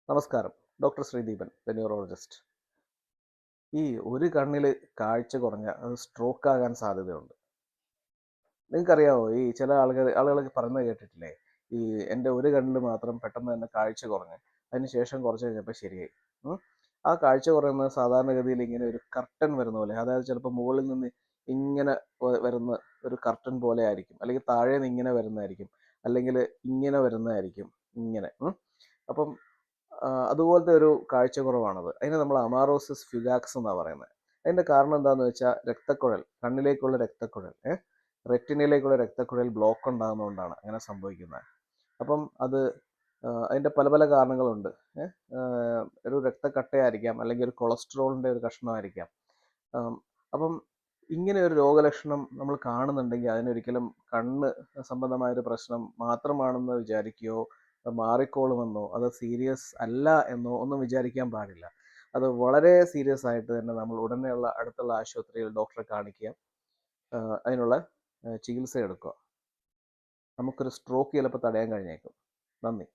നമസ്കാരം. Doctor Sreedeepan, the neurologist. ഈ ഒരു കണ്ണിൽ കാഴ്ച കുറഞ്ഞ അത് സ്ട്രോക്ക് ആകാൻ സാധ്യതയുണ്ട്. നിങ്ങൾക്കറിയാവോ, ഈ ചില ആളുകളൊക്കെ പറയുന്നത് കേട്ടിട്ടില്ലേ? ഈ എൻ്റെ ഒരു കണ്ണിൽ മാത്രം പെട്ടെന്ന് തന്നെ കാഴ്ച കുറഞ്ഞ് അതിന് ശേഷം കുറച്ച് കഴിഞ്ഞപ്പോൾ ശരിയായി. ഉം. ആ കാഴ്ച കുറയുന്നത് സാധാരണഗതിയിൽ ഇങ്ങനെ ഒരു കർട്ടൻ വരുന്ന പോലെ, അതായത് ചിലപ്പോൾ മുകളിൽ നിന്ന് ഇങ്ങനെ വരുന്ന ഒരു കർട്ടൻ പോലെ ആയിരിക്കും, അല്ലെങ്കിൽ താഴെ നിന്ന് ഇങ്ങനെ വരുന്നതായിരിക്കും, അല്ലെങ്കിൽ ഇങ്ങനെ വരുന്നതായിരിക്കും, ഇങ്ങനെ. അപ്പം അതുപോലത്തെ ഒരു കാഴ്ചക്കുറവാണത്. അതിനെ നമ്മൾ അമാറോസിസ് ഫ്യുഗാക്സ് എന്നാണ് പറയുന്നത്. അതിൻ്റെ കാരണം എന്താണെന്ന് വെച്ചാൽ രക്തക്കുഴൽ, കണ്ണിലേക്കുള്ള രക്തക്കുഴൽ, റെറ്റിനയിലേക്കുള്ള രക്തക്കുഴൽ ബ്ലോക്ക് ഉണ്ടാകുന്നതുകൊണ്ടാണ് അങ്ങനെ സംഭവിക്കുന്നത്. അപ്പം അത് അതിൻ്റെ പല പല കാരണങ്ങളുണ്ട്. ഒരു രക്തക്കട്ടയായിരിക്കാം, അല്ലെങ്കിൽ ഒരു കൊളസ്ട്രോളിൻ്റെ ഒരു കഷ്ണമായിരിക്കാം. അപ്പം ഇങ്ങനെ ഒരു രോഗലക്ഷണം നമ്മൾ കാണുന്നുണ്ടെങ്കിൽ അതിനൊരിക്കലും കണ്ണ് സംബന്ധമായൊരു പ്രശ്നം മാത്രമാണെന്ന് വിചാരിക്കുകയോ മാറിക്കോളുമെന്നോ അത് സീരിയസ് അല്ല എന്നോ ഒന്നും വിചാരിക്കാൻ പാടില്ല. അത് വളരെ സീരിയസ് ആയിട്ട് തന്നെ നമ്മൾ ഉടനെയുള്ള അടുത്തുള്ള ആശുപത്രിയിൽ ഡോക്ടറെ കാണിക്കുക, അതിനുള്ള ചികിത്സ എടുക്കുക. നമുക്കൊരു സ്ട്രോക്ക് ചിലപ്പോൾ തടയാൻ കഴിഞ്ഞേക്കും. നന്ദി.